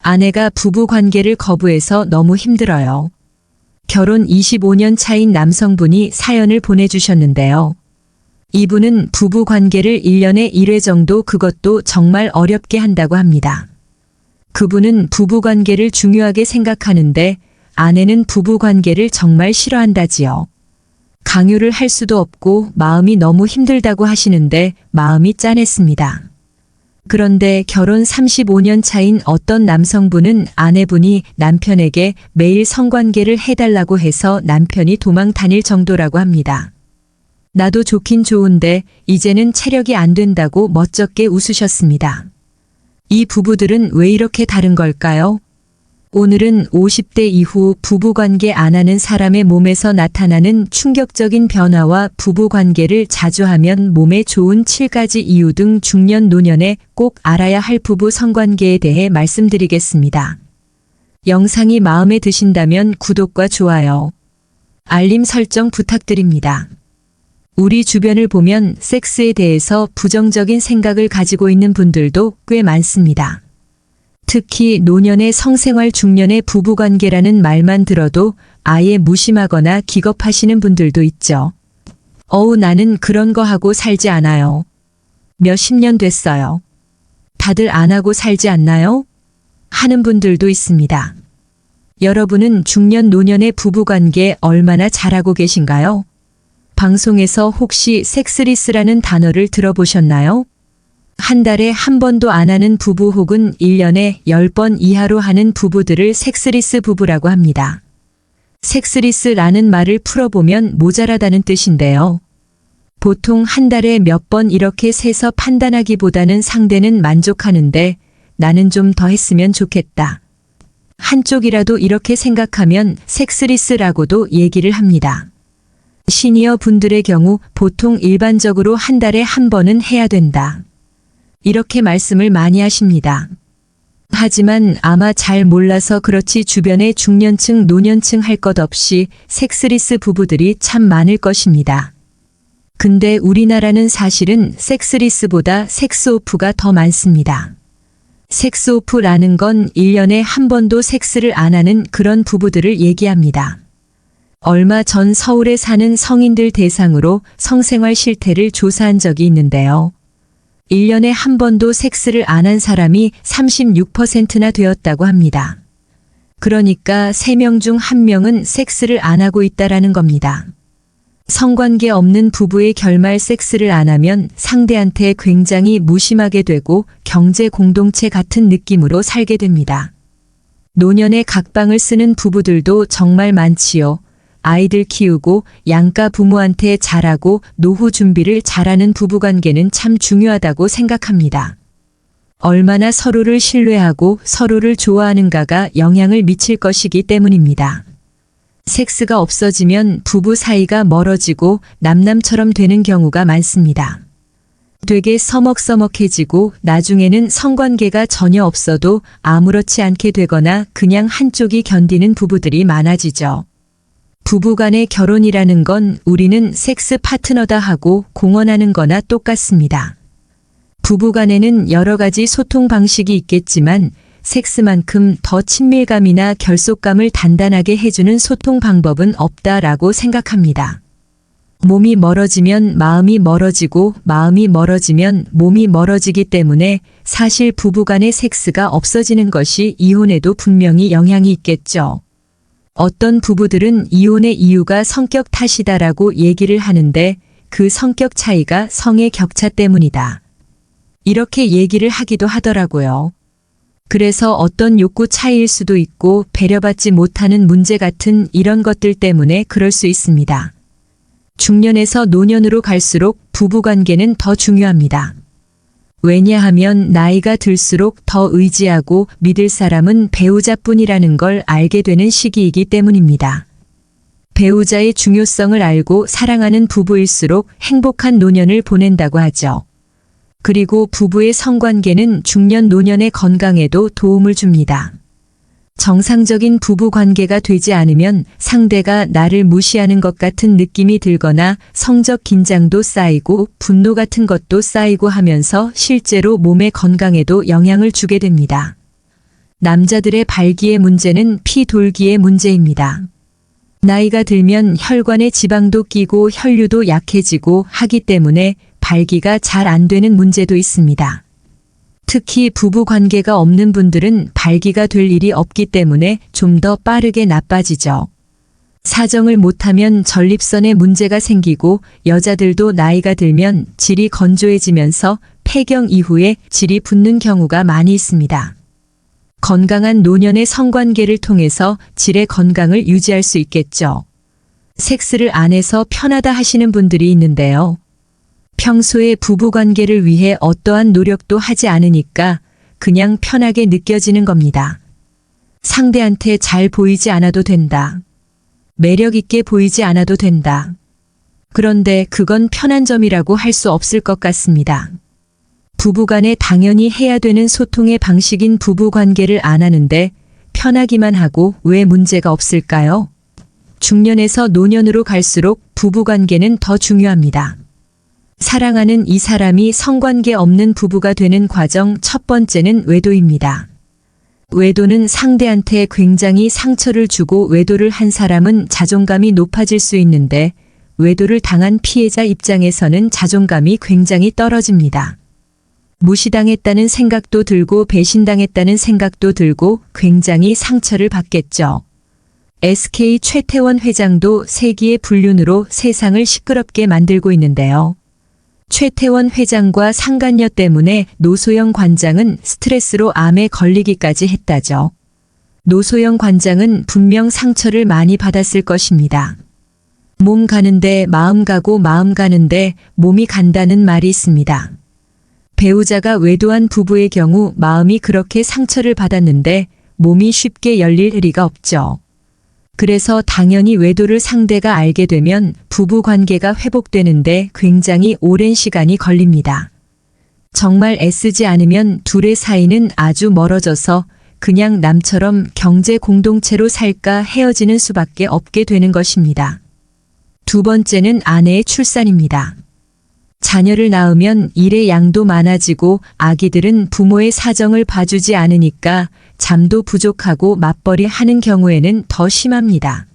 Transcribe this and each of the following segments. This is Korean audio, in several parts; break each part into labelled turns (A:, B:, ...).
A: 아내가 부부 관계를 거부해서 너무 힘들어요. 결혼 25년 차인 남성분이 사연을 보내주셨는데요. 이분은 부부 관계를 1년에 1회 정도 그것도 정말 어렵게 한다고 합니다. 그분은 부부 관계를 중요하게 생각하는데 아내는 부부 관계를 정말 싫어한다지요. 강요를 할 수도 없고 마음이 너무 힘들다고 하시는데 마음이 짠했습니다. 그런데 결혼 35년 차인 어떤 남성분은 아내분이 남편에게 매일 성관계를 해달라고 해서 남편이 도망 다닐 정도라고 합니다. 나도 좋긴 좋은데 이제는 체력이 안 된다고 멋쩍게 웃으셨습니다. 이 부부들은 왜 이렇게 다른 걸까요? 오늘은 50대 이후 부부관계 안 하는 사람의 몸에서 나타나는 충격적인 변화와 부부관계를 자주 하면 몸에 좋은 7가지 이유 등 중년 노년에 꼭 알아야 할 부부 성관계에 대해 말씀드리겠습니다. 영상이 마음에 드신다면 구독과 좋아요, 알림 설정 부탁드립니다. 우리 주변을 보면 섹스에 대해서 부정적인 생각을 가지고 있는 분들도 꽤 많습니다. 특히 노년의 성생활 중년의 부부관계라는 말만 들어도 아예 무심하거나 기겁하시는 분들도 있죠. 나는 그런 거 하고 살지 않아요. 몇십 년 됐어요. 다들 안 하고 살지 않나요? 하는 분들도 있습니다. 여러분은 중년 노년의 부부관계 얼마나 잘하고 계신가요? 방송에서 혹시 섹스리스라는 단어를 들어보셨나요? 한 달에 한 번도 안 하는 부부 혹은 1년에 10번 이하로 하는 부부들을 섹스리스 부부라고 합니다. 섹스리스라는 말을 풀어보면 모자라다는 뜻인데요. 보통 한 달에 몇 번 이렇게 세서 판단하기보다는 상대는 만족하는데 나는 좀 더 했으면 좋겠다. 한쪽이라도 이렇게 생각하면 섹스리스라고도 얘기를 합니다. 시니어 분들의 경우 보통 일반적으로 한 달에 한 번은 해야 된다. 이렇게 말씀을 많이 하십니다. 하지만 아마 잘 몰라서 그렇지 주변에 중년층, 노년층 할 것 없이 섹스리스 부부들이 참 많을 것입니다. 근데 우리나라는 사실은 섹스리스보다 섹스오프가 더 많습니다. 섹스오프라는 건 1년에 한 번도 섹스를 안 하는 그런 부부들을 얘기합니다. 얼마 전 서울에 사는 성인들 대상으로 성생활 실태를 조사한 적이 있는데요. 1년에 한 번도 섹스를 안 한 사람이 36%나 되었다고 합니다. 그러니까 3명 중 1명은 섹스를 안 하고 있다라는 겁니다. 성관계 없는 부부의 결말 섹스를 안 하면 상대한테 굉장히 무심하게 되고 경제 공동체 같은 느낌으로 살게 됩니다. 노년에 각방을 쓰는 부부들도 정말 많지요. 아이들 키우고 양가 부모한테 잘하고 노후 준비를 잘하는 부부관계는 참 중요하다고 생각합니다. 얼마나 서로를 신뢰하고 서로를 좋아하는가가 영향을 미칠 것이기 때문입니다. 섹스가 없어지면 부부 사이가 멀어지고 남남처럼 되는 경우가 많습니다. 되게 서먹서먹해지고 나중에는 성관계가 전혀 없어도 아무렇지 않게 되거나 그냥 한쪽이 견디는 부부들이 많아지죠. 부부간의 결혼이라는 건 우리는 섹스 파트너다 하고 공언하는 거나 똑같습니다. 부부간에는 여러 가지 소통 방식이 있겠지만 섹스만큼 더 친밀감이나 결속감을 단단하게 해주는 소통 방법은 없다라고 생각합니다. 몸이 멀어지면 마음이 멀어지고 마음이 멀어지면 몸이 멀어지기 때문에 사실 부부간의 섹스가 없어지는 것이 이혼에도 분명히 영향이 있겠죠. 어떤 부부들은 이혼의 이유가 성격 탓이다라고 얘기를 하는데 그 성격 차이가 성의 격차 때문이다. 이렇게 얘기를 하기도 하더라고요. 그래서 어떤 욕구 차이일 수도 있고 배려받지 못하는 문제 같은 이런 것들 때문에 그럴 수 있습니다. 중년에서 노년으로 갈수록 부부관계는 더 중요합니다. 왜냐하면 나이가 들수록 더 의지하고 믿을 사람은 배우자뿐이라는 걸 알게 되는 시기이기 때문입니다. 배우자의 중요성을 알고 사랑하는 부부일수록 행복한 노년을 보낸다고 하죠. 그리고 부부의 성관계는 중년 노년의 건강에도 도움을 줍니다. 정상적인 부부 관계가 되지 않으면 상대가 나를 무시하는 것 같은 느낌이 들거나 성적 긴장도 쌓이고 분노 같은 것도 쌓이고 하면서 실제로 몸의 건강에도 영향을 주게 됩니다. 남자들의 발기의 문제는 피 돌기의 문제입니다. 나이가 들면 혈관에 지방도 끼고 혈류도 약해지고 하기 때문에 발기가 잘 안 되는 문제도 있습니다. 특히 부부 관계가 없는 분들은 발기가 될 일이 없기 때문에 좀 더 빠르게 나빠지죠. 사정을 못하면 전립선에 문제가 생기고 여자들도 나이가 들면 질이 건조해지면서 폐경 이후에 질이 붓는 경우가 많이 있습니다. 건강한 노년의 성관계를 통해서 질의 건강을 유지할 수 있겠죠. 섹스를 안 해서 편하다 하시는 분들이 있는데요. 평소에 부부관계를 위해 어떠한 노력도 하지 않으니까 그냥 편하게 느껴지는 겁니다. 상대한테 잘 보이지 않아도 된다. 매력 있게 보이지 않아도 된다. 그런데 그건 편한 점이라고 할 수 없을 것 같습니다. 부부간에 당연히 해야 되는 소통의 방식인 부부관계를 안 하는데 편하기만 하고 왜 문제가 없을까요? 중년에서 노년으로 갈수록 부부관계는 더 중요합니다. 사랑하는 이 사람이 성관계 없는 부부가 되는 과정 첫 번째는 외도입니다. 외도는 상대한테 굉장히 상처를 주고 외도를 한 사람은 자존감이 높아질 수 있는데 외도를 당한 피해자 입장에서는 자존감이 굉장히 떨어집니다. 무시당했다는 생각도 들고 배신당했다는 생각도 들고 굉장히 상처를 받겠죠. SK 최태원 회장도 세기의 불륜으로 세상을 시끄럽게 만들고 있는데요. 최태원 회장과 상간녀 때문에 노소영 관장은 스트레스로 암에 걸리기까지 했다죠. 노소영 관장은 분명 상처를 많이 받았을 것입니다. 몸 가는데 마음 가고 마음 가는데 몸이 간다는 말이 있습니다. 배우자가 외도한 부부의 경우 마음이 그렇게 상처를 받았는데 몸이 쉽게 열릴 리가 없죠. 그래서 당연히 외도를 상대가 알게 되면 부부 관계가 회복되는데 굉장히 오랜 시간이 걸립니다. 정말 애쓰지 않으면 둘의 사이는 아주 멀어져서 그냥 남처럼 경제 공동체로 살까 헤어지는 수밖에 없게 되는 것입니다. 두 번째는 아내의 출산입니다. 자녀를 낳으면 일의 양도 많아지고 아기들은 부모의 사정을 봐주지 않으니까 잠도 부족하고 맞벌이 하는 경우에는 더 심합니다.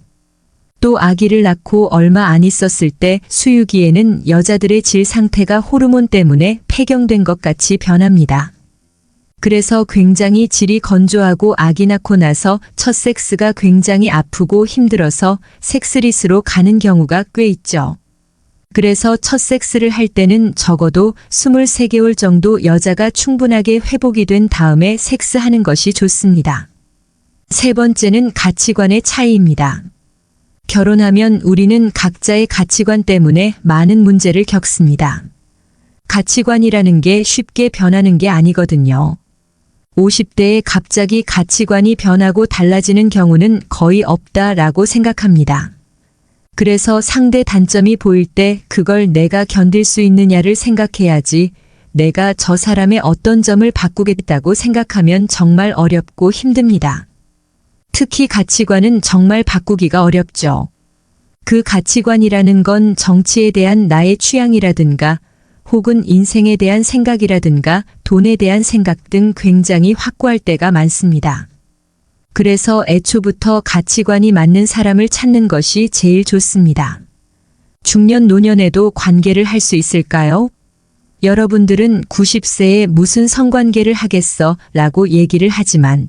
A: 또 아기를 낳고 얼마 안 있었을 때 수유기에는 여자들의 질 상태가 호르몬 때문에 폐경된 것 같이 변합니다. 그래서 굉장히 질이 건조하고 아기 낳고 나서 첫 섹스가 굉장히 아프고 힘들어서 섹스리스로 가는 경우가 꽤 있죠. 그래서 첫 섹스를 할 때는 적어도 23개월 정도 여자가 충분하게 회복이 된 다음에 섹스하는 것이 좋습니다. 세 번째는 가치관의 차이입니다. 결혼하면 우리는 각자의 가치관 때문에 많은 문제를 겪습니다. 가치관이라는 게 쉽게 변하는 게 아니거든요. 50대에 갑자기 가치관이 변하고 달라지는 경우는 거의 없다라고 생각합니다. 그래서 상대 단점이 보일 때 그걸 내가 견딜 수 있느냐를 생각해야지 내가 저 사람의 어떤 점을 바꾸겠다고 생각하면 정말 어렵고 힘듭니다. 특히 가치관은 정말 바꾸기가 어렵죠. 그 가치관이라는 건 정치에 대한 나의 취향이라든가 혹은 인생에 대한 생각이라든가 돈에 대한 생각 등 굉장히 확고할 때가 많습니다. 그래서 애초부터 가치관이 맞는 사람을 찾는 것이 제일 좋습니다. 중년 노년에도 관계를 할 수 있을까요? 여러분들은 90세에 무슨 성관계를 하겠어? 라고 얘기를 하지만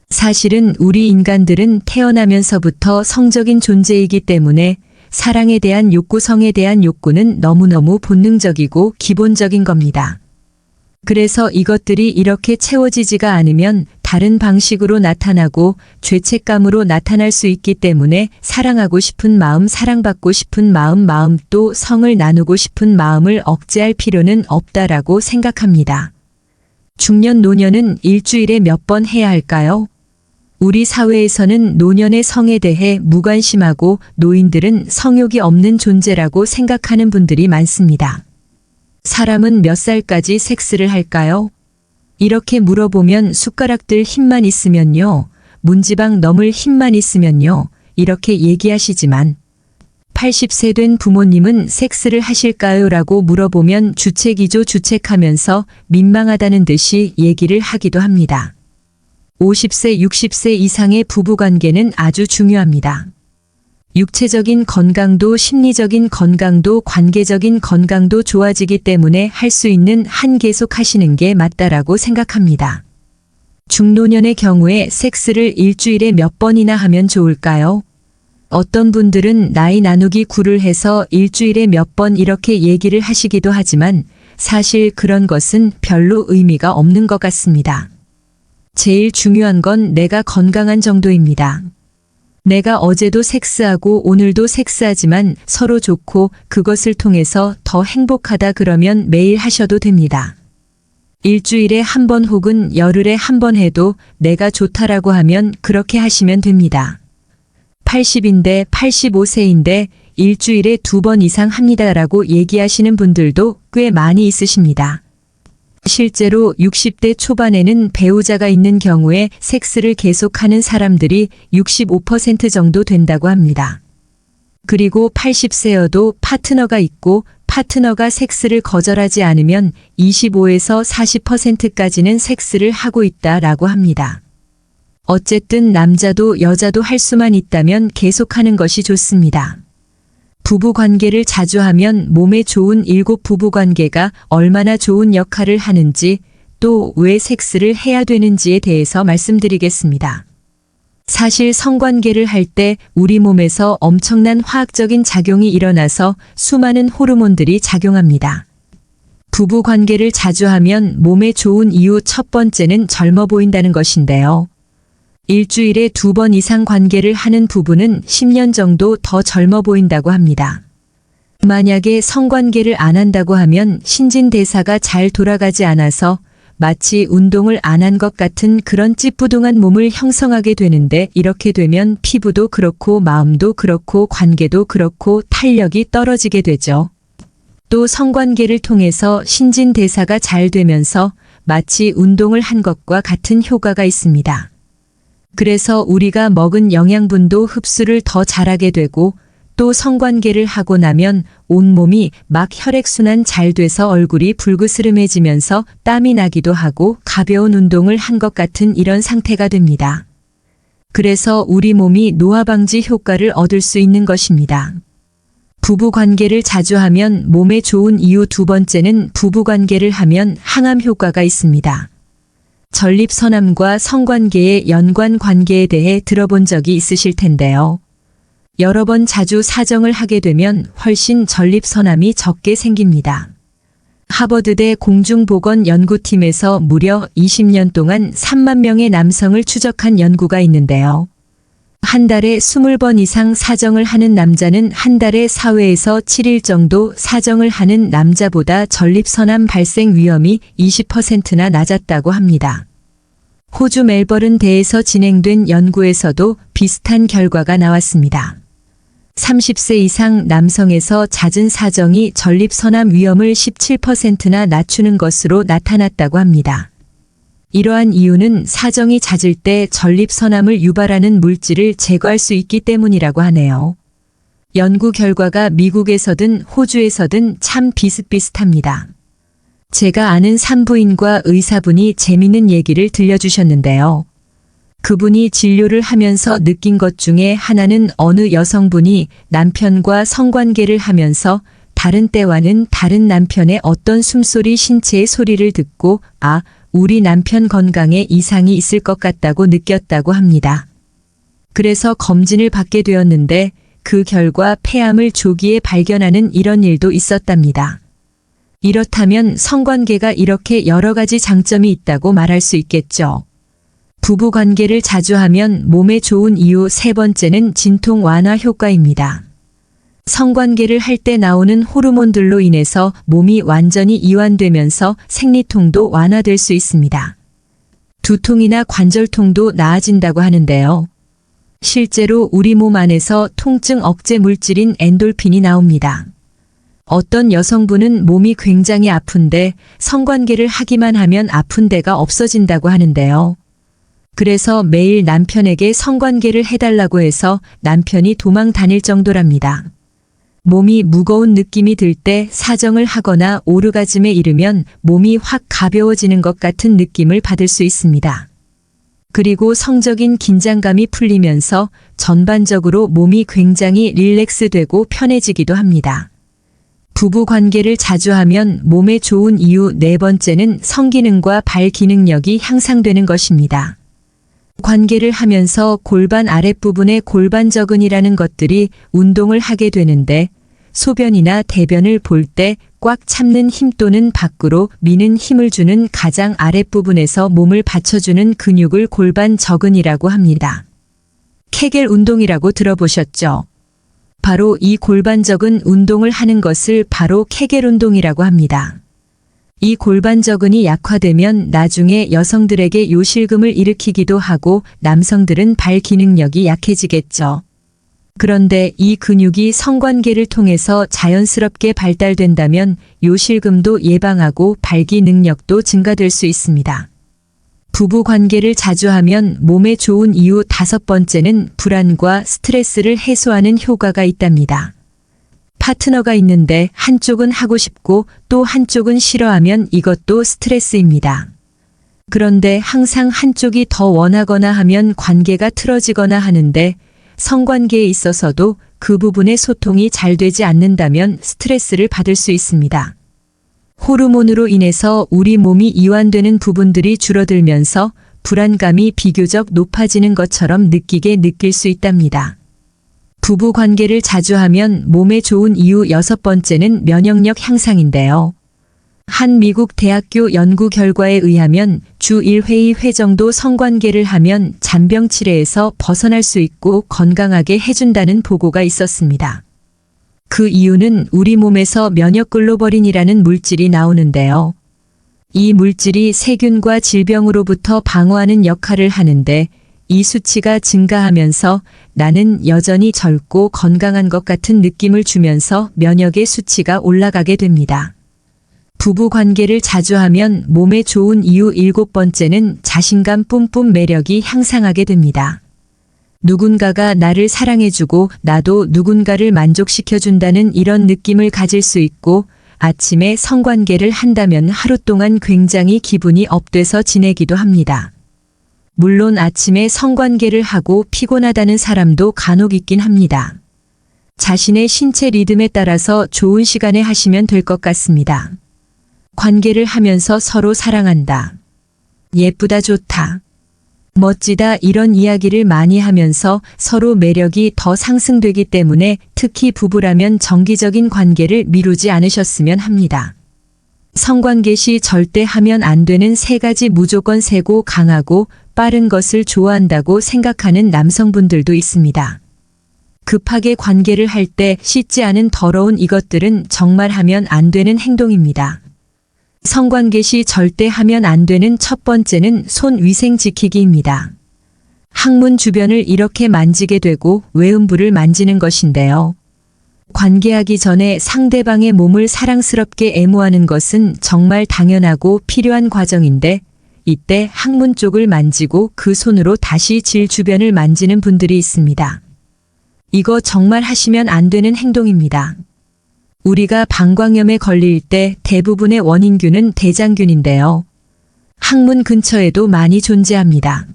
A: 사실은 우리 인간들은 태어나면서부터 성적인 존재이기 때문에 사랑에 대한 욕구, 성에 대한 욕구는 너무너무 본능적이고 기본적인 겁니다. 그래서 이것들이 이렇게 채워지지가 않으면 다른 방식으로 나타나고 죄책감으로 나타날 수 있기 때문에 사랑하고 싶은 마음, 사랑받고 싶은 마음 또 성을 나누고 싶은 마음을 억제할 필요는 없다라고 생각합니다. 중년 노년은 일주일에 몇 번 해야 할까요? 우리 사회에서는 노년의 성에 대해 무관심하고 노인들은 성욕이 없는 존재라고 생각하는 분들이 많습니다. 사람은 몇 살까지 섹스를 할까요? 이렇게 물어보면 숟가락들 힘만 있으면요, 문지방 넘을 힘만 있으면요, 이렇게 얘기하시지만 80세 된 부모님은 섹스를 하실까요? 라고 물어보면 주책이죠, 주책하면서 민망하다는 듯이 얘기를 하기도 합니다. 50세, 60세 이상의 부부관계는 아주 중요합니다. 육체적인 건강도 심리적인 건강도 관계적인 건강도 좋아지기 때문에 할 수 있는 한 계속 하시는 게 맞다라고 생각합니다. 중노년의 경우에 섹스를 일주일에 몇 번이나 하면 좋을까요? 어떤 분들은 나이 나누기 9를 해서 일주일에 몇 번 이렇게 얘기를 하시기도 하지만 사실 그런 것은 별로 의미가 없는 것 같습니다. 제일 중요한 건 내가 건강한 정도입니다. 내가 어제도 섹스하고 오늘도 섹스하지만 서로 좋고 그것을 통해서 더 행복하다 그러면 매일 하셔도 됩니다. 일주일에 한 번 혹은 열흘에 한 번 해도 내가 좋다라고 하면 그렇게 하시면 됩니다. 80인데 85세인데 일주일에 2번 이상 합니다라고 얘기하시는 분들도 꽤 많이 있으십니다. 실제로 60대 초반에는 배우자가 있는 경우에 섹스를 계속하는 사람들이 65% 정도 된다고 합니다. 그리고 80세여도 파트너가 있고 파트너가 섹스를 거절하지 않으면 25에서 40%까지는 섹스를 하고 있다라고 합니다. 어쨌든 남자도 여자도 할 수만 있다면 계속하는 것이 좋습니다. 부부관계를 자주 하면 몸에 좋은 7 부부관계가 얼마나 좋은 역할을 하는지 또 왜 섹스를 해야 되는지에 대해서 말씀드리겠습니다. 사실 성관계를 할 때 우리 몸에서 엄청난 화학적인 작용이 일어나서 수많은 호르몬들이 작용합니다. 부부관계를 자주 하면 몸에 좋은 이유 첫 번째는 젊어 보인다는 것인데요. 일주일에 2번 이상 관계를 하는 부부는 10년 정도 더 젊어 보인다고 합니다. 만약에 성관계를 안 한다고 하면 신진대사가 잘 돌아가지 않아서 마치 운동을 안 한 것 같은 그런 찌뿌둥한 몸을 형성하게 되는데 이렇게 되면 피부도 그렇고 마음도 그렇고 관계도 그렇고 탄력이 떨어지게 되죠. 또 성관계를 통해서 신진대사가 잘 되면서 마치 운동을 한 것과 같은 효과가 있습니다. 그래서 우리가 먹은 영양분도 흡수를 더 잘하게 되고 또 성관계를 하고 나면 온몸이 막 혈액순환 잘 돼서 얼굴이 불그스름해지면서 땀이 나기도 하고 가벼운 운동을 한 것 같은 이런 상태가 됩니다. 그래서 우리 몸이 노화 방지 효과를 얻을 수 있는 것입니다. 부부관계를 자주 하면 몸에 좋은 이유 2번째는 부부관계를 하면 항암 효과가 있습니다. 전립선암과 성관계의 연관 관계에 대해 들어본 적이 있으실 텐데요. 여러 번 자주 사정을 하게 되면 훨씬 전립선암이 적게 생깁니다. 하버드대 공중보건연구팀에서 무려 20년 동안 3만 명의 남성을 추적한 연구가 있는데요. 한 달에 20번 이상 사정을 하는 남자는 한 달에 4회에서 7일 정도 사정을 하는 남자보다 전립선암 발생 위험이 20%나 낮았다고 합니다. 호주 멜버른대에서 진행된 연구에서도 비슷한 결과가 나왔습니다. 30세 이상 남성에서 잦은 사정이 전립선암 위험을 17%나 낮추는 것으로 나타났다고 합니다. 이러한 이유는 사정이 잦을 때 전립선암을 유발하는 물질을 제거할 수 있기 때문이라고 하네요. 연구 결과가 미국에서든 호주에서든 참 비슷비슷합니다. 제가 아는 산부인과 의사분이 재밌는 얘기를 들려주셨는데요. 그분이 진료를 하면서 느낀 것 중에 하나는 어느 여성분이 남편과 성관계를 하면서 다른 때와는 다른 남편의 어떤 숨소리 신체의 소리를 듣고 우리 남편 건강에 이상이 있을 것 같다고 느꼈다고 합니다. 그래서 검진을 받게 되었는데 그 결과 폐암을 조기에 발견하는 이런 일도 있었답니다. 이렇다면 성관계가 이렇게 여러 가지 장점이 있다고 말할 수 있겠죠. 부부관계를 자주 하면 몸에 좋은 이유 3번째는 진통 완화 효과입니다. 성관계를 할 때 나오는 호르몬들로 인해서 몸이 완전히 이완되면서 생리통도 완화될 수 있습니다. 두통이나 관절통도 나아진다고 하는데요. 실제로 우리 몸 안에서 통증 억제 물질인 엔돌핀이 나옵니다. 어떤 여성분은 몸이 굉장히 아픈데 성관계를 하기만 하면 아픈 데가 없어진다고 하는데요. 그래서 매일 남편에게 성관계를 해달라고 해서 남편이 도망 다닐 정도랍니다. 몸이 무거운 느낌이 들 때 사정을 하거나 오르가즘에 이르면 몸이 확 가벼워지는 것 같은 느낌을 받을 수 있습니다. 그리고 성적인 긴장감이 풀리면서 전반적으로 몸이 굉장히 릴렉스되고 편해지기도 합니다. 부부 관계를 자주 하면 몸에 좋은 이유 네 번째는 성기능과 발 기능력이 향상되는 것입니다. 관계를 하면서 골반 아랫부분에 골반저근이라는 것들이 운동을 하게 되는데 소변이나 대변을 볼 때 꽉 참는 힘 또는 밖으로 미는 힘을 주는 가장 아랫부분에서 몸을 받쳐주는 근육을 골반저근이라고 합니다. 케겔 운동이라고 들어보셨죠? 바로 이 골반저근 운동을 하는 것을 바로 케겔 운동이라고 합니다. 이 골반저근이 약화되면 나중에 여성들에게 요실금을 일으키기도 하고 남성들은 발 기능력이 약해지겠죠. 그런데 이 근육이 성관계를 통해서 자연스럽게 발달된다면 요실금도 예방하고 발기 능력도 증가될 수 있습니다. 부부 관계를 자주 하면 몸에 좋은 이유 다섯 번째는 불안과 스트레스를 해소하는 효과가 있답니다. 파트너가 있는데 한쪽은 하고 싶고 또 한쪽은 싫어하면 이것도 스트레스입니다. 그런데 항상 한쪽이 더 원하거나 하면 관계가 틀어지거나 하는데 성관계에 있어서도 그 부분의 소통이 잘 되지 않는다면 스트레스를 받을 수 있습니다. 호르몬으로 인해서 우리 몸이 이완되는 부분들이 줄어들면서 불안감이 비교적 높아지는 것처럼 느낄 수 있답니다. 부부 관계를 자주 하면 몸에 좋은 이유 여섯 번째는 면역력 향상인데요. 한 미국 대학교 연구 결과에 의하면 주 1회 2회 정도 성관계를 하면 잔병 치레에서 벗어날 수 있고 건강하게 해준다는 보고가 있었습니다. 그 이유는 우리 몸에서 면역글로버린이라는 물질이 나오는데요. 이 물질이 세균과 질병으로부터 방어하는 역할을 하는데 이 수치가 증가하면서 나는 여전히 젊고 건강한 것 같은 느낌을 주면서 면역의 수치가 올라가게 됩니다. 부부 관계를 자주 하면 몸에 좋은 이유 일곱 번째는 자신감 뿜뿜 매력이 향상하게 됩니다. 누군가가 나를 사랑해주고 나도 누군가를 만족시켜준다는 이런 느낌을 가질 수 있고 아침에 성관계를 한다면 하루 동안 굉장히 기분이 업돼서 지내기도 합니다. 물론 아침에 성관계를 하고 피곤하다는 사람도 간혹 있긴 합니다. 자신의 신체 리듬에 따라서 좋은 시간에 하시면 될 것 같습니다. 관계를 하면서 서로 사랑한다. 예쁘다 좋다. 멋지다 이런 이야기를 많이 하면서 서로 매력이 더 상승되기 때문에 특히 부부라면 정기적인 관계를 미루지 않으셨으면 합니다. 성관계 시 절대 하면 안 되는 세 가지 무조건 세고 강하고 빠른 것을 좋아한다고 생각하는 남성분들도 있습니다. 급하게 관계를 할 때 씻지 않은 더러운 이것들은 정말 하면 안 되는 행동입니다. 성관계 시 절대 하면 안 되는 첫 번째는 손 위생 지키기입니다. 항문 주변을 이렇게 만지게 되고 외음부를 만지는 것인데요. 관계하기 전에 상대방의 몸을 사랑스럽게 애무하는 것은 정말 당연하고 필요한 과정인데 이때 항문 쪽을 만지고 그 손으로 다시 질 주변을 만지는 분들이 있습니다. 이거 정말 하시면 안 되는 행동입니다. 우리가 방광염에 걸릴 때 대부분의 원인균은 대장균인데요. 항문 근처에도 많이 존재합니다.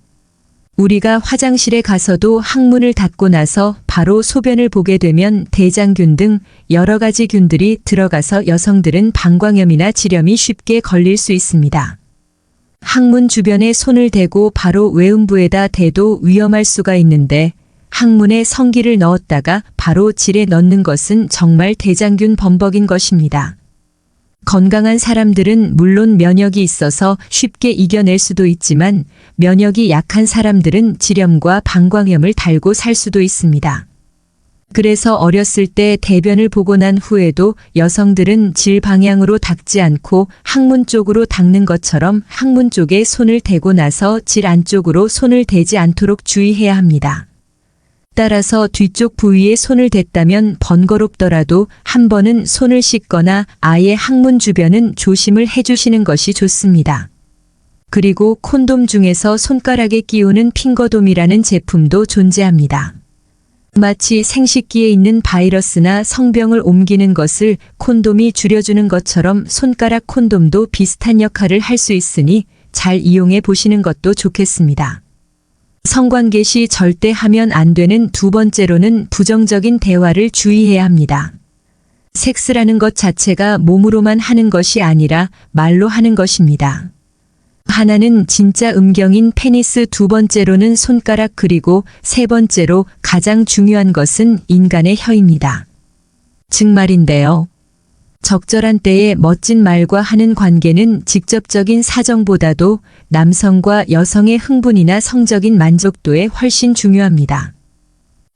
A: 우리가 화장실에 가서도 항문을 닫고 나서 바로 소변을 보게 되면 대장균 등 여러 가지 균들이 들어가서 여성들은 방광염이나 질염이 쉽게 걸릴 수 있습니다. 항문 주변에 손을 대고 바로 외음부에다 대도 위험할 수가 있는데 항문에 성기를 넣었다가 바로 질에 넣는 것은 정말 대장균 범벅인 것입니다. 건강한 사람들은 물론 면역이 있어서 쉽게 이겨낼 수도 있지만 면역이 약한 사람들은 질염과 방광염을 달고 살 수도 있습니다. 그래서 어렸을 때 대변을 보고 난 후에도 여성들은 질 방향으로 닦지 않고 항문 쪽으로 닦는 것처럼 항문 쪽에 손을 대고 나서 질 안쪽으로 손을 대지 않도록 주의해야 합니다. 따라서 뒤쪽 부위에 손을 댔다면 번거롭더라도 한 번은 손을 씻거나 아예 항문 주변은 조심을 해주시는 것이 좋습니다. 그리고 콘돔 중에서 손가락에 끼우는 핑거돔이라는 제품도 존재합니다. 마치 생식기에 있는 바이러스나 성병을 옮기는 것을 콘돔이 줄여주는 것처럼 손가락 콘돔도 비슷한 역할을 할 수 있으니 잘 이용해 보시는 것도 좋겠습니다. 성관계 시 절대 하면 안 되는 두 번째로는 부정적인 대화를 주의해야 합니다. 섹스라는 것 자체가 몸으로만 하는 것이 아니라 말로 하는 것입니다. 하나는 진짜 음경인 페니스, 두 번째로는 손가락, 그리고 세 번째로 가장 중요한 것은 인간의 혀입니다. 즉 말인데요. 적절한 때에 멋진 말과 하는 관계는 직접적인 사정보다도 남성과 여성의 흥분이나 성적인 만족도에 훨씬 중요합니다.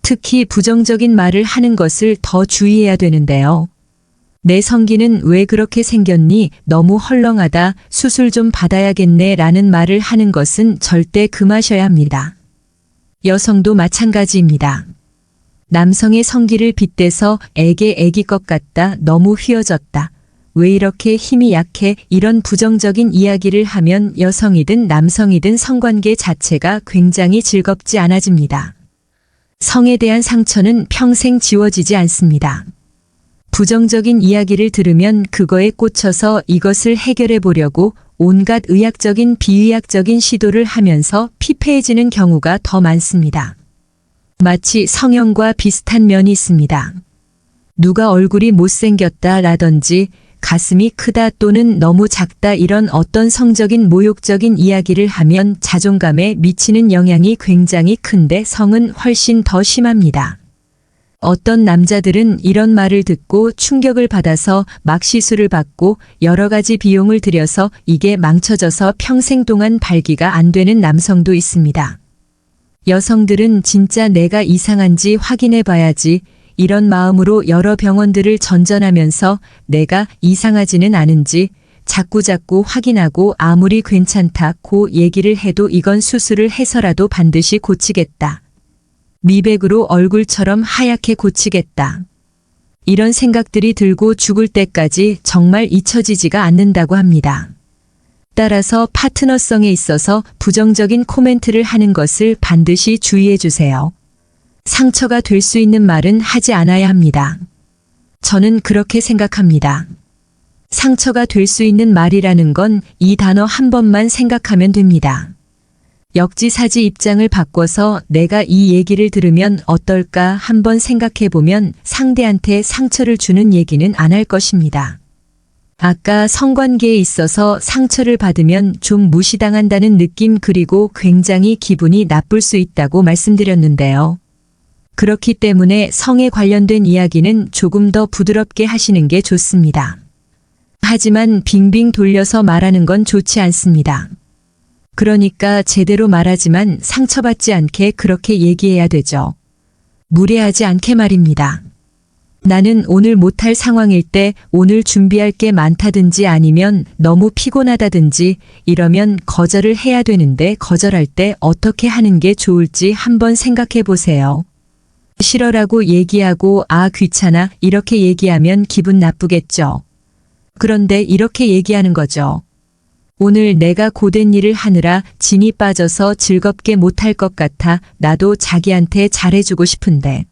A: 특히 부정적인 말을 하는 것을 더 주의해야 되는데요. 내 성기는 왜 그렇게 생겼니? 너무 헐렁하다. 수술 좀 받아야겠네. 라는 말을 하는 것은 절대 금하셔야 합니다. 여성도 마찬가지입니다. 남성의 성기를 빗대서 애기 것 같다. 너무 휘어졌다. 왜 이렇게 힘이 약해? 이런 부정적인 이야기를 하면 여성이든 남성이든 성관계 자체가 굉장히 즐겁지 않아집니다. 성에 대한 상처는 평생 지워지지 않습니다. 부정적인 이야기를 들으면 그거에 꽂혀서 이것을 해결해 보려고 온갖 의학적인 비의학적인 시도를 하면서 피폐해지는 경우가 더 많습니다. 마치 성형과 비슷한 면이 있습니다. 누가 얼굴이 못생겼다 라든지 가슴이 크다 또는 너무 작다 이런 어떤 성적인 모욕적인 이야기를 하면 자존감에 미치는 영향이 굉장히 큰데 성은 훨씬 더 심합니다. 어떤 남자들은 이런 말을 듣고 충격을 받아서 막 시술을 받고 여러 가지 비용을 들여서 이게 망쳐져서 평생 동안 발기가 안 되는 남성도 있습니다. 여성들은 진짜 내가 이상한지 확인해 봐야지 이런 마음으로 여러 병원들을 전전하면서 내가 이상하지는 않은지 자꾸자꾸 확인하고 아무리 괜찮다고 얘기를 해도 이건 수술을 해서라도 반드시 고치겠다. 미백으로 얼굴처럼 하얗게 고치겠다. 이런 생각들이 들고 죽을 때까지 정말 잊혀지지가 않는다고 합니다. 따라서 파트너성에 있어서 부정적인 코멘트를 하는 것을 반드시 주의해 주세요. 상처가 될 수 있는 말은 하지 않아야 합니다. 저는 그렇게 생각합니다. 상처가 될 수 있는 말이라는 건 이 단어 한 번만 생각하면 됩니다. 역지사지 입장을 바꿔서 내가 이 얘기를 들으면 어떨까 한번 생각해 보면 상대한테 상처를 주는 얘기는 안 할 것입니다. 아까 성관계에 있어서 상처를 받으면 좀 무시당한다는 느낌 그리고 굉장히 기분이 나쁠 수 있다고 말씀드렸는데요. 그렇기 때문에 성에 관련된 이야기는 조금 더 부드럽게 하시는 게 좋습니다. 하지만 빙빙 돌려서 말하는 건 좋지 않습니다. 그러니까 제대로 말하지만 상처받지 않게 그렇게 얘기해야 되죠. 무례하지 않게 말입니다. 나는 오늘 못할 상황일 때 오늘 준비할 게 많다든지 아니면 너무 피곤하다든지 이러면 거절을 해야 되는데 거절할 때 어떻게 하는 게 좋을지 한번 생각해 보세요. 싫어라고 얘기하고 아 귀찮아 이렇게 얘기하면 기분 나쁘겠죠. 그런데 이렇게 얘기하는 거죠. 오늘 내가 고된 일을 하느라 진이 빠져서 즐겁게 못할 것 같아 나도 자기한테 잘해주고 싶은데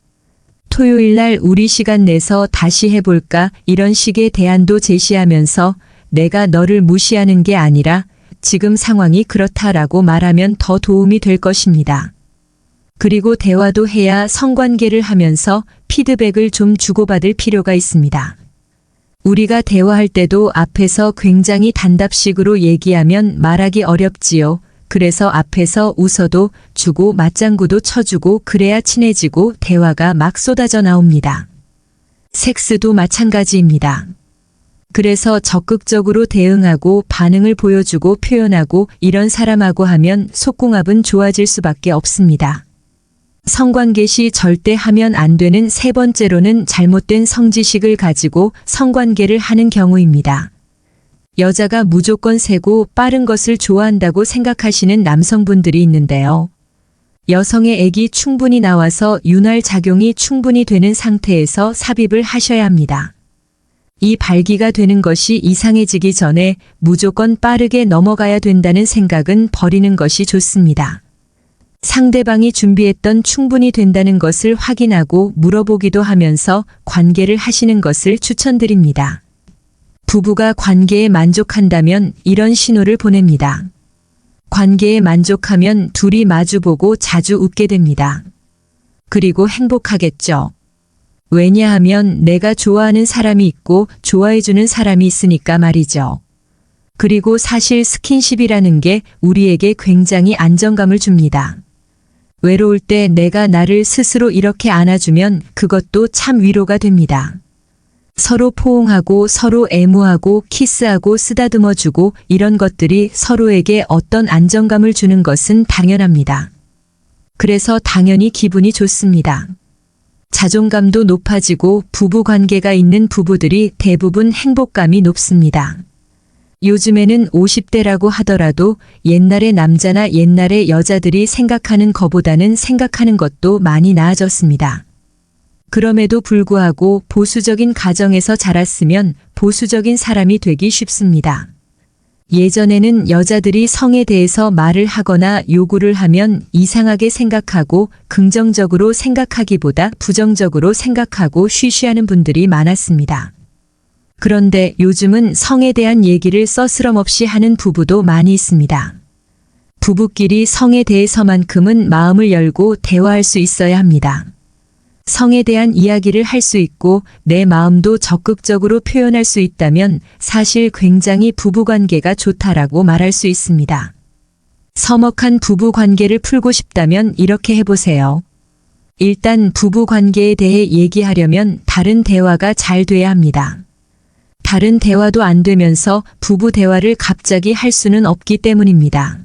A: 토요일 날 우리 시간 내서 다시 해볼까 이런 식의 대안도 제시하면서 내가 너를 무시하는 게 아니라 지금 상황이 그렇다라고 말하면 더 도움이 될 것입니다. 그리고 대화도 해야 성관계를 하면서 피드백을 좀 주고받을 필요가 있습니다. 우리가 대화할 때도 앞에서 굉장히 단답식으로 얘기하면 말하기 어렵지요. 그래서 앞에서 웃어도 주고 맞장구도 쳐주고 그래야 친해지고 대화가 막 쏟아져 나옵니다. 섹스도 마찬가지입니다. 그래서 적극적으로 대응하고 반응을 보여주고 표현하고 이런 사람하고 하면 속궁합은 좋아질 수밖에 없습니다. 성관계 시 절대 하면 안 되는 세 번째로는 잘못된 성지식을 가지고 성관계를 하는 경우입니다. 여자가 무조건 세고 빠른 것을 좋아한다고 생각하시는 남성분들이 있는데요. 여성의 액이 충분히 나와서 윤활 작용이 충분히 되는 상태에서 삽입을 하셔야 합니다. 이 발기가 되는 것이 이상해지기 전에 무조건 빠르게 넘어가야 된다는 생각은 버리는 것이 좋습니다. 상대방이 준비했던 충분히 된다는 것을 확인하고 물어보기도 하면서 관계를 하시는 것을 추천드립니다. 부부가 관계에 만족한다면 이런 신호를 보냅니다. 관계에 만족하면 둘이 마주보고 자주 웃게 됩니다. 그리고 행복하겠죠. 왜냐하면 내가 좋아하는 사람이 있고 좋아해주는 사람이 있으니까 말이죠. 그리고 사실 스킨십이라는 게 우리에게 굉장히 안정감을 줍니다. 외로울 때 내가 나를 스스로 이렇게 안아주면 그것도 참 위로가 됩니다. 서로 포옹하고 서로 애무하고 키스하고 쓰다듬어주고 이런 것들이 서로에게 어떤 안정감을 주는 것은 당연합니다. 그래서 당연히 기분이 좋습니다. 자존감도 높아지고 부부 관계가 있는 부부들이 대부분 행복감이 높습니다. 요즘에는 50대라고 하더라도 옛날의 남자나 옛날의 여자들이 생각하는 것보다는 생각하는 것도 많이 나아졌습니다. 그럼에도 불구하고 보수적인 가정에서 자랐으면 보수적인 사람이 되기 쉽습니다. 예전에는 여자들이 성에 대해서 말을 하거나 요구를 하면 이상하게 생각하고 긍정적으로 생각하기보다 부정적으로 생각하고 쉬쉬하는 분들이 많았습니다. 그런데 요즘은 성에 대한 얘기를 서스럼없이 하는 부부도 많이 있습니다. 부부끼리 성에 대해서만큼은 마음을 열고 대화할 수 있어야 합니다. 성에 대한 이야기를 할 수 있고 내 마음도 적극적으로 표현할 수 있다면 사실 굉장히 부부관계가 좋다라고 말할 수 있습니다. 서먹한 부부관계를 풀고 싶다면 이렇게 해보세요. 일단 부부관계에 대해 얘기하려면 다른 대화가 잘 돼야 합니다. 다른 대화도 안 되면서 부부 대화를 갑자기 할 수는 없기 때문입니다.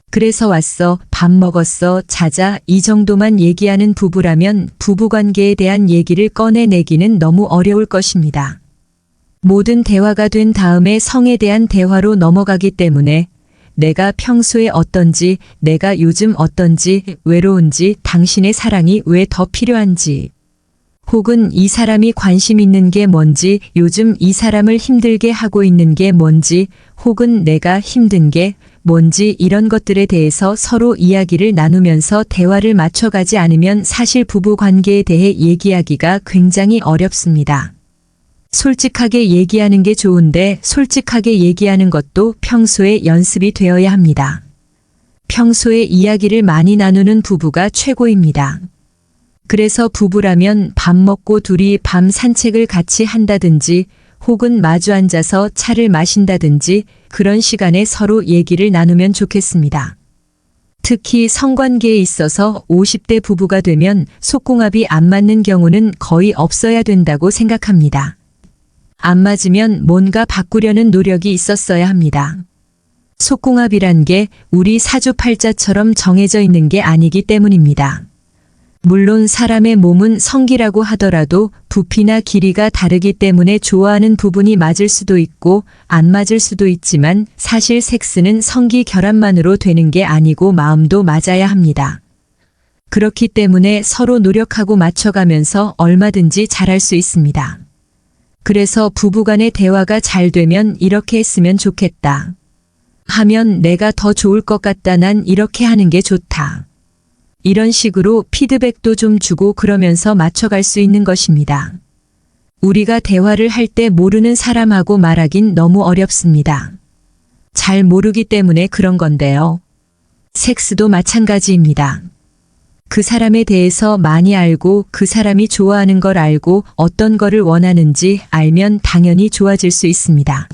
A: 그래서 왔어, 밥 먹었어, 자자 이 정도만 얘기하는 부부라면 부부관계에 대한 얘기를 꺼내내기는 너무 어려울 것입니다. 모든 대화가 된 다음에 성에 대한 대화로 넘어가기 때문에 내가 평소에 어떤지, 내가 요즘 어떤지, 외로운지, 당신의 사랑이 왜 더 필요한지, 혹은 이 사람이 관심 있는 게 뭔지, 요즘 이 사람을 힘들게 하고 있는 게 뭔지, 혹은 내가 힘든 게 뭔지 이런 것들에 대해서 서로 이야기를 나누면서 대화를 맞춰가지 않으면 사실 부부 관계에 대해 얘기하기가 굉장히 어렵습니다. 솔직하게 얘기하는 게 좋은데 솔직하게 얘기하는 것도 평소에 연습이 되어야 합니다. 평소에 이야기를 많이 나누는 부부가 최고입니다. 그래서 부부라면 밥 먹고 둘이 밤 산책을 같이 한다든지 혹은 마주 앉아서 차를 마신다든지 그런 시간에 서로 얘기를 나누면 좋겠습니다. 특히 성관계에 있어서 50대 부부가 되면 속궁합이 안 맞는 경우는 거의 없어야 된다고 생각합니다. 안 맞으면 뭔가 바꾸려는 노력이 있었어야 합니다. 속궁합이란 게 우리 사주팔자처럼 정해져 있는 게 아니기 때문입니다. 물론 사람의 몸은 성기라고 하더라도 부피나 길이가 다르기 때문에 좋아하는 부분이 맞을 수도 있고 안 맞을 수도 있지만 사실 섹스는 성기 결합만으로 되는 게 아니고 마음도 맞아야 합니다. 그렇기 때문에 서로 노력하고 맞춰가면서 얼마든지 잘할 수 있습니다. 그래서 부부간의 대화가 잘 되면 이렇게 했으면 좋겠다 하면 내가 더 좋을 것 같다, 난 이렇게 하는 게 좋다. 이런 식으로 피드백도 좀 주고 그러면서 맞춰갈 수 있는 것입니다. 우리가 대화를 할 때 모르는 사람하고 말하긴 너무 어렵습니다. 잘 모르기 때문에 그런 건데요. 섹스도 마찬가지입니다. 그 사람에 대해서 많이 알고 그 사람이 좋아하는 걸 알고 어떤 거를 원하는지 알면 당연히 좋아질 수 있습니다.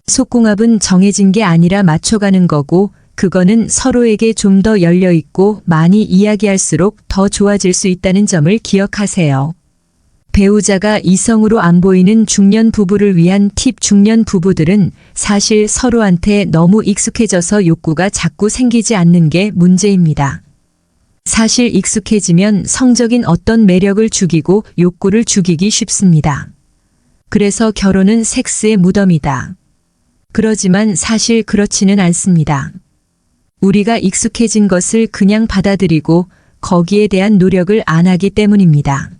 A: 속궁합은 정해진 게 아니라 맞춰가는 거고 그거는 서로에게 좀 더 열려있고 많이 이야기할수록 더 좋아질 수 있다는 점을 기억하세요. 배우자가 이성으로 안 보이는 중년 부부를 위한 팁. 중년 부부들은 사실 서로한테 너무 익숙해져서 욕구가 자꾸 생기지 않는 게 문제입니다. 사실 익숙해지면 성적인 어떤 매력을 죽이고 욕구를 죽이기 쉽습니다. 그래서 결혼은 섹스의 무덤이다. 그러지만 사실 그렇지는 않습니다. 우리가 익숙해진 것을 그냥 받아들이고 거기에 대한 노력을 안 하기 때문입니다.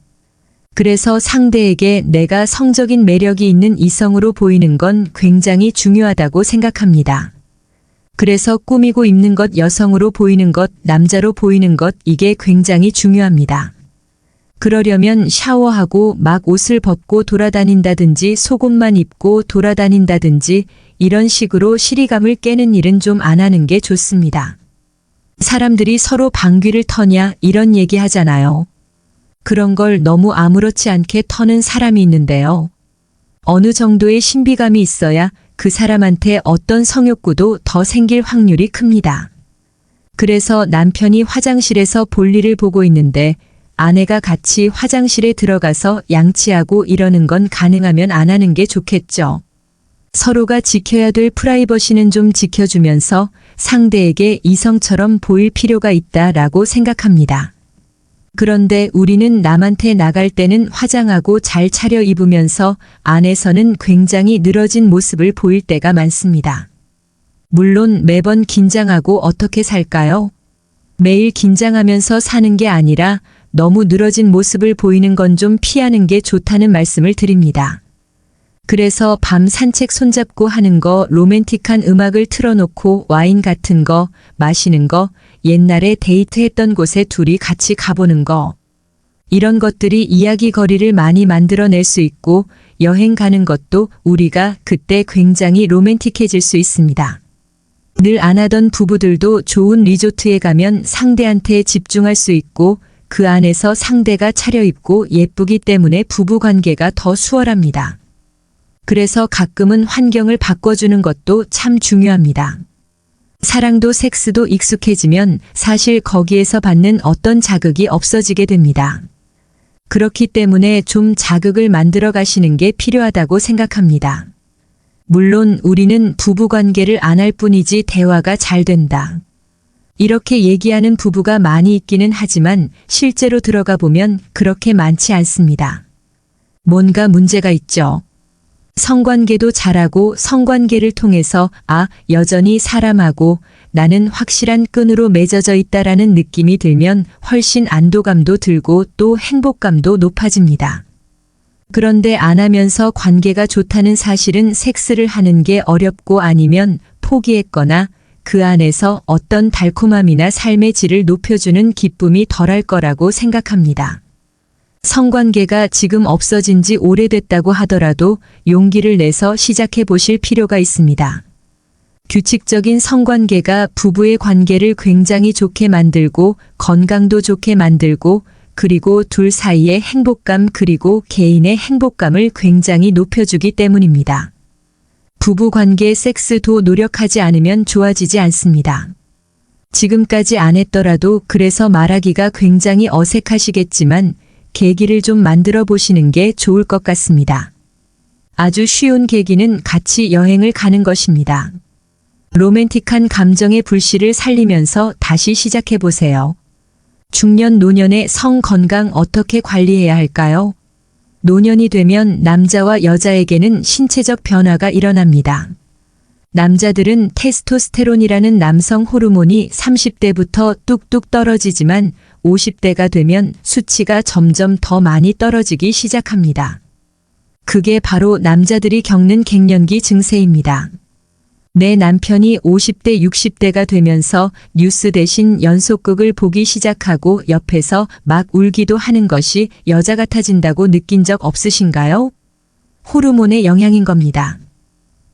A: 그래서 상대에게 내가 성적인 매력이 있는 이성으로 보이는 건 굉장히 중요하다고 생각합니다. 그래서 꾸미고 입는 것, 여성으로 보이는 것, 남자로 보이는 것, 이게 굉장히 중요합니다. 그러려면 샤워하고 막 옷을 벗고 돌아다닌다든지 속옷만 입고 돌아다닌다든지 이런 식으로 시리감을 깨는 일은 좀 안 하는 게 좋습니다. 사람들이 서로 방귀를 터냐 이런 얘기 하잖아요. 그런 걸 너무 아무렇지 않게 터는 사람이 있는데요. 어느 정도의 신비감이 있어야 그 사람한테 어떤 성욕구도 더 생길 확률이 큽니다. 그래서 남편이 화장실에서 볼일을 보고 있는데 아내가 같이 화장실에 들어가서 양치하고 이러는 건 가능하면 안 하는 게 좋겠죠. 서로가 지켜야 될 프라이버시는 좀 지켜주면서 상대에게 이성처럼 보일 필요가 있다라고 생각합니다. 그런데 우리는 남한테 나갈 때는 화장하고 잘 차려입으면서 안에서는 굉장히 늘어진 모습을 보일 때가 많습니다. 물론 매번 긴장하고 어떻게 살까요? 매일 긴장하면서 사는 게 아니라 너무 늘어진 모습을 보이는 건 좀 피하는 게 좋다는 말씀을 드립니다. 그래서 밤 산책 손잡고 하는 거, 로맨틱한 음악을 틀어놓고 와인 같은 거 마시는 거, 옛날에 데이트했던 곳에 둘이 같이 가보는 거. 이런 것들이 이야기거리를 많이 만들어낼 수 있고 여행 가는 것도 우리가 그때 굉장히 로맨틱해질 수 있습니다. 늘 안 하던 부부들도 좋은 리조트에 가면 상대한테 집중할 수 있고 그 안에서 상대가 차려입고 예쁘기 때문에 부부관계가 더 수월합니다. 그래서 가끔은 환경을 바꿔주는 것도 참 중요합니다. 사랑도 섹스도 익숙해지면 사실 거기에서 받는 어떤 자극이 없어지게 됩니다. 그렇기 때문에 좀 자극을 만들어 가시는 게 필요하다고 생각합니다. 물론 우리는 부부관계를 안 할 뿐이지 대화가 잘 된다. 이렇게 얘기하는 부부가 많이 있기는 하지만 실제로 들어가 보면 그렇게 많지 않습니다. 뭔가 문제가 있죠. 성관계도 잘하고 성관계를 통해서 여전히 사람하고 나는 확실한 끈으로 맺어져 있다라는 느낌이 들면 훨씬 안도감도 들고 또 행복감도 높아집니다. 그런데 안 하면서 관계가 좋다는 사실은 섹스를 하는 게 어렵고 아니면 포기했거나 그 안에서 어떤 달콤함이나 삶의 질을 높여주는 기쁨이 덜할 거라고 생각합니다. 성관계가 지금 없어진 지 오래됐다고 하더라도 용기를 내서 시작해 보실 필요가 있습니다. 규칙적인 성관계가 부부의 관계를 굉장히 좋게 만들고 건강도 좋게 만들고 그리고 둘 사이의 행복감 그리고 개인의 행복감을 굉장히 높여주기 때문입니다. 부부관계 섹스도 노력하지 않으면 좋아지지 않습니다. 지금까지 안 했더라도 그래서 말하기가 굉장히 어색하시겠지만 계기를 좀 만들어 보시는 게 좋을 것 같습니다. 아주 쉬운 계기는 같이 여행을 가는 것입니다. 로맨틱한 감정의 불씨를 살리면서 다시 시작해 보세요. 중년 노년의 성 건강 어떻게 관리해야 할까요? 노년이 되면 남자와 여자에게는 신체적 변화가 일어납니다. 남자들은 테스토스테론이라는 남성 호르몬이 30대부터 뚝뚝 떨어지지만 50대가 되면 수치가 점점 더 많이 떨어지기 시작합니다. 그게 바로 남자들이 겪는 갱년기 증세입니다. 내 남편이 50대, 60대가 되면서 뉴스 대신 연속극을 보기 시작하고 옆에서 막 울기도 하는 것이 여자 같아진다고 느낀 적 없으신가요? 호르몬의 영향인 겁니다.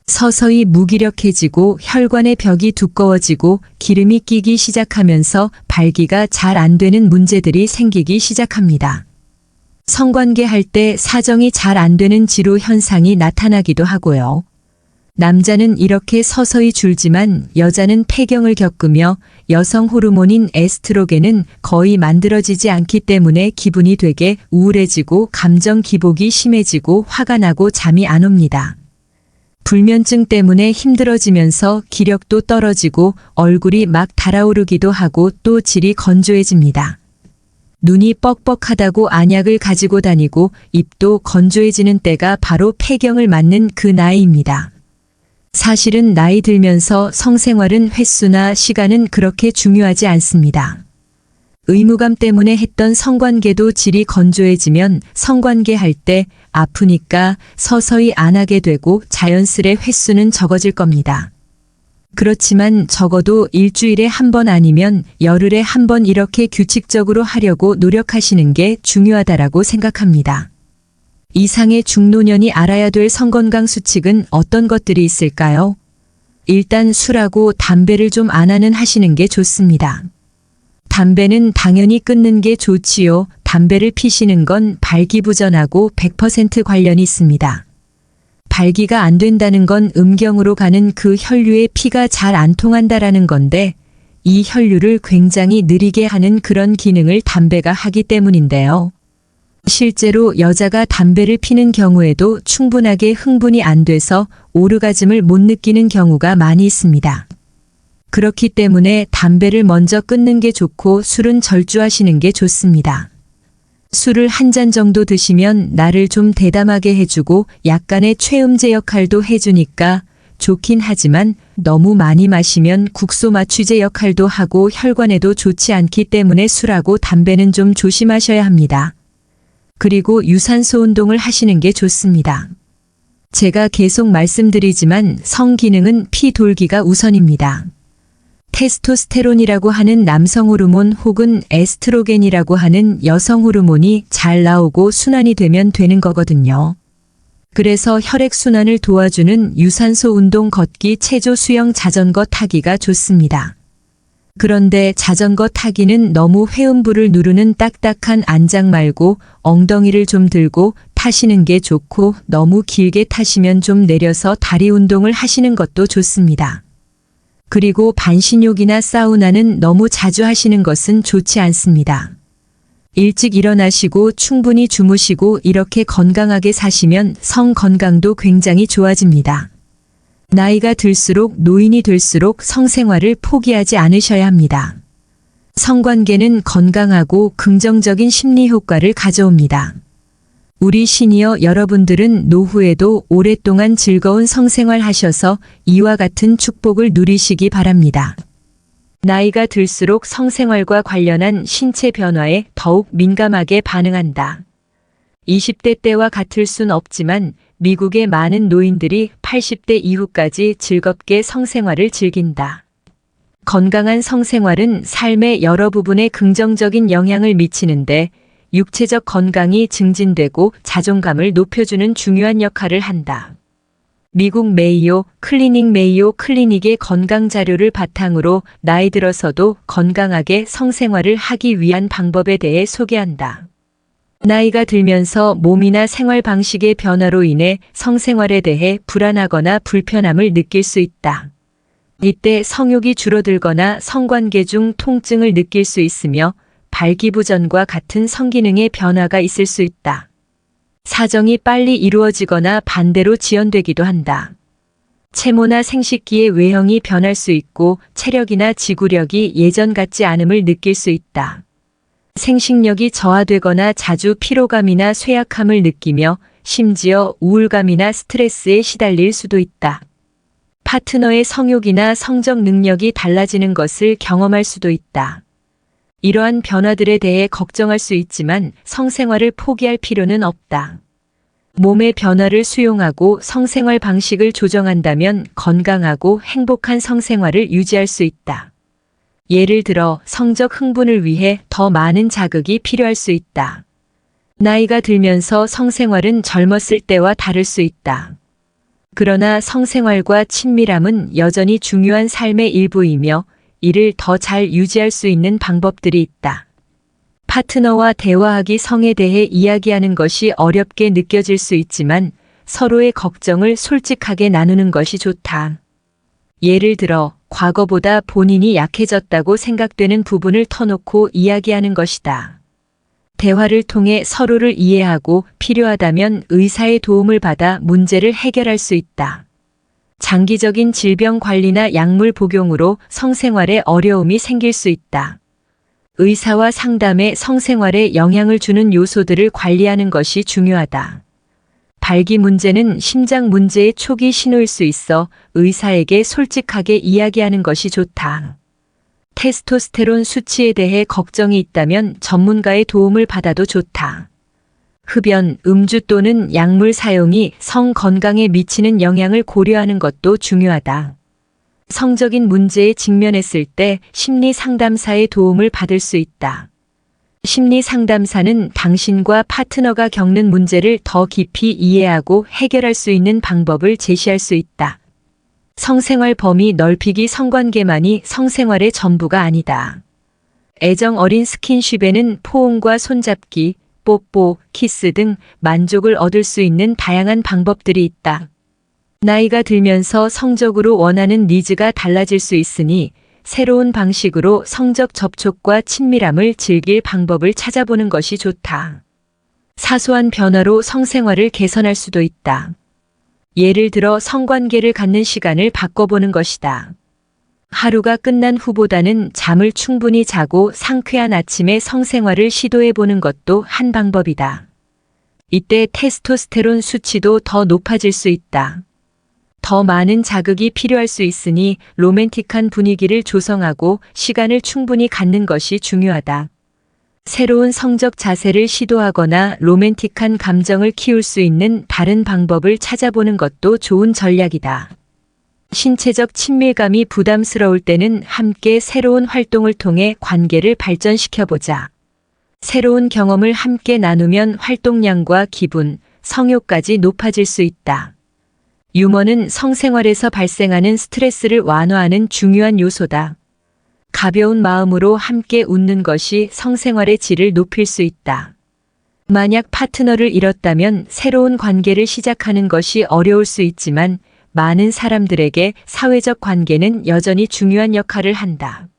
A: 서서히 무기력해지고 혈관의 벽이 두꺼워지고 기름이 끼기 시작하면서 발기가 잘 안 되는 문제들이 생기기 시작합니다. 성관계 할 때 사정이 잘 안 되는 지루 현상이 나타나기도 하고요. 남자는 이렇게 서서히 줄지만 여자는 폐경을 겪으며 여성 호르몬인 에스트로겐은 거의 만들어지지 않기 때문에 기분이 되게 우울해지고 감정 기복이 심해지고 화가 나고 잠이 안 옵니다. 불면증 때문에 힘들어지면서 기력도 떨어지고 얼굴이 막 달아오르기도 하고 또 질이 건조해집니다. 눈이 뻑뻑하다고 안약을 가지고 다니고 입도 건조해지는 때가 바로 폐경을 맞는 그 나이입니다. 사실은 나이 들면서 성생활은 횟수나 시간은 그렇게 중요하지 않습니다. 의무감 때문에 했던 성관계도 질이 건조해지면 성관계 할 때 아프니까 서서히 안 하게 되고 자연스레 횟수는 적어질 겁니다. 그렇지만 적어도 일주일에 한 번 아니면 열흘에 한 번 이렇게 규칙적으로 하려고 노력하시는 게 중요하다라고 생각합니다. 이상의 중노년이 알아야 될 성건강 수칙은 어떤 것들이 있을까요? 일단 술하고 담배를 좀 안 하시는 게 좋습니다. 담배는 당연히 끊는 게 좋지요. 담배를 피시는 건 발기부전하고 100% 관련이 있습니다. 발기가 안 된다는 건 음경으로 가는 그 혈류에 피가 잘 안 통한다라는 건데, 이 혈류를 굉장히 느리게 하는 그런 기능을 담배가 하기 때문인데요. 실제로 여자가 담배를 피는 경우에도 충분하게 흥분이 안 돼서 오르가즘을 못 느끼는 경우가 많이 있습니다. 그렇기 때문에 담배를 먼저 끊는 게 좋고 술은 절주하시는 게 좋습니다. 술을 한 잔 정도 드시면 나를 좀 대담하게 해주고 약간의 최음제 역할도 해주니까 좋긴 하지만 너무 많이 마시면 국소 마취제 역할도 하고 혈관에도 좋지 않기 때문에 술하고 담배는 좀 조심하셔야 합니다. 그리고 유산소 운동을 하시는 게 좋습니다. 제가 계속 말씀드리지만 성기능은 피 돌기가 우선입니다. 테스토스테론이라고 하는 남성 호르몬 혹은 에스트로겐이라고 하는 여성 호르몬이 잘 나오고 순환이 되면 되는 거거든요. 그래서 혈액순환을 도와주는 유산소 운동 걷기, 체조, 수영, 자전거 타기가 좋습니다. 그런데 자전거 타기는 너무 회음부를 누르는 딱딱한 안장 말고 엉덩이를 좀 들고 타시는 게 좋고 너무 길게 타시면 좀 내려서 다리 운동을 하시는 것도 좋습니다. 그리고 반신욕이나 사우나는 너무 자주 하시는 것은 좋지 않습니다. 일찍 일어나시고 충분히 주무시고 이렇게 건강하게 사시면 성 건강도 굉장히 좋아집니다. 나이가 들수록 노인이 될수록 성생활을 포기하지 않으셔야 합니다. 성관계는 건강하고 긍정적인 심리 효과를 가져옵니다. 우리 시니어 여러분들은 노후에도 오랫동안 즐거운 성생활 하셔서 이와 같은 축복을 누리시기 바랍니다. 나이가 들수록 성생활과 관련한 신체 변화에 더욱 민감하게 반응한다. 20대 때와 같을 순 없지만 미국의 많은 노인들이 80대 이후까지 즐겁게 성생활을 즐긴다. 건강한 성생활은 삶의 여러 부분에 긍정적인 영향을 미치는데 육체적 건강이 증진되고 자존감을 높여주는 중요한 역할을 한다. 미국 메이오 클리닉의 건강 자료를 바탕으로 나이 들어서도 건강하게 성생활을 하기 위한 방법에 대해 소개한다. 나이가 들면서 몸이나 생활 방식의 변화로 인해 성생활에 대해 불안하거나 불편함을 느낄 수 있다. 이때 성욕이 줄어들거나 성관계 중 통증을 느낄 수 있으며 발기부전과 같은 성기능의 변화가 있을 수 있다. 사정이 빨리 이루어지거나 반대로 지연되기도 한다. 체모나 생식기의 외형이 변할 수 있고 체력이나 지구력이 예전 같지 않음을 느낄 수 있다. 생식력이 저하되거나 자주 피로감이나 쇠약함을 느끼며 심지어 우울감이나 스트레스에 시달릴 수도 있다. 파트너의 성욕이나 성적 능력이 달라지는 것을 경험할 수도 있다. 이러한 변화들에 대해 걱정할 수 있지만 성생활을 포기할 필요는 없다. 몸의 변화를 수용하고 성생활 방식을 조정한다면 건강하고 행복한 성생활을 유지할 수 있다. 예를 들어 성적 흥분을 위해 더 많은 자극이 필요할 수 있다. 나이가 들면서 성생활은 젊었을 때와 다를 수 있다. 그러나 성생활과 친밀함은 여전히 중요한 삶의 일부이며 이를 더 잘 유지할 수 있는 방법들이 있다. 파트너와 대화하기 성에 대해 이야기하는 것이 어렵게 느껴질 수 있지만 서로의 걱정을 솔직하게 나누는 것이 좋다. 예를 들어 과거보다 본인이 약해졌다고 생각되는 부분을 터놓고 이야기하는 것이다. 대화를 통해 서로를 이해하고 필요하다면 의사의 도움을 받아 문제를 해결할 수 있다. 장기적인 질병 관리나 약물 복용으로 성생활에 어려움이 생길 수 있다. 의사와 상담에 성생활에 영향을 주는 요소들을 관리하는 것이 중요하다. 발기 문제는 심장 문제의 초기 신호일 수 있어 의사에게 솔직하게 이야기하는 것이 좋다. 테스토스테론 수치에 대해 걱정이 있다면 전문가의 도움을 받아도 좋다. 흡연, 음주 또는 약물 사용이 성 건강에 미치는 영향을 고려하는 것도 중요하다. 성적인 문제에 직면했을 때 심리 상담사의 도움을 받을 수 있다. 심리 상담사는 당신과 파트너가 겪는 문제를 더 깊이 이해하고 해결할 수 있는 방법을 제시할 수 있다. 성생활 범위 넓히기. 성관계만이 성생활의 전부가 아니다. 애정 어린 스킨십에는 포옹과 손잡기, 뽀뽀, 키스 등 만족을 얻을 수 있는 다양한 방법들이 있다. 나이가 들면서 성적으로 원하는 니즈가 달라질 수 있으니 새로운 방식으로 성적 접촉과 친밀함을 즐길 방법을 찾아보는 것이 좋다. 사소한 변화로 성생활을 개선할 수도 있다. 예를 들어 성관계를 갖는 시간을 바꿔보는 것이다. 하루가 끝난 후보다는 잠을 충분히 자고 상쾌한 아침에 성생활을 시도해보는 것도 한 방법이다. 이때 테스토스테론 수치도 더 높아질 수 있다. 더 많은 자극이 필요할 수 있으니 로맨틱한 분위기를 조성하고 시간을 충분히 갖는 것이 중요하다. 새로운 성적 자세를 시도하거나 로맨틱한 감정을 키울 수 있는 다른 방법을 찾아보는 것도 좋은 전략이다. 신체적 친밀감이 부담스러울 때는 함께 새로운 활동을 통해 관계를 발전시켜보자. 새로운 경험을 함께 나누면 활동량과 기분, 성욕까지 높아질 수 있다. 유머는 성생활에서 발생하는 스트레스를 완화하는 중요한 요소다. 가벼운 마음으로 함께 웃는 것이 성생활의 질을 높일 수 있다. 만약 파트너를 잃었다면 새로운 관계를 시작하는 것이 어려울 수 있지만 많은 사람들에게 사회적 관계는 여전히 중요한 역할을 한다.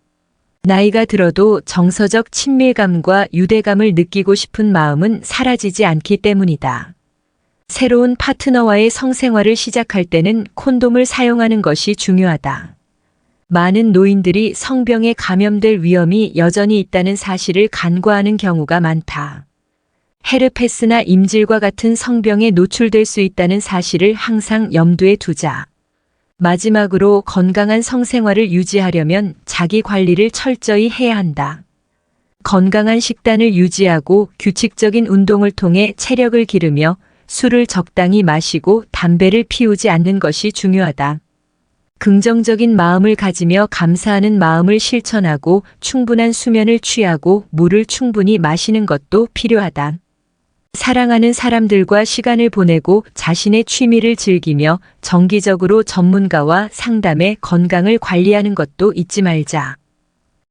A: 나이가 들어도 정서적 친밀감과 유대감을 느끼고 싶은 마음은 사라지지 않기 때문이다. 새로운 파트너와의 성생활을 시작할 때는 콘돔을 사용하는 것이 중요하다. 많은 노인들이 성병에 감염될 위험이 여전히 있다는 사실을 간과하는 경우가 많다. 헤르페스나 임질과 같은 성병에 노출될 수 있다는 사실을 항상 염두에 두자. 마지막으로 건강한 성생활을 유지하려면 자기 관리를 철저히 해야 한다. 건강한 식단을 유지하고 규칙적인 운동을 통해 체력을 기르며 술을 적당히 마시고 담배를 피우지 않는 것이 중요하다. 긍정적인 마음을 가지며 감사하는 마음을 실천하고 충분한 수면을 취하고 물을 충분히 마시는 것도 필요하다. 사랑하는 사람들과 시간을 보내고 자신의 취미를 즐기며 정기적으로 전문가와 상담해 건강을 관리하는 것도 잊지 말자.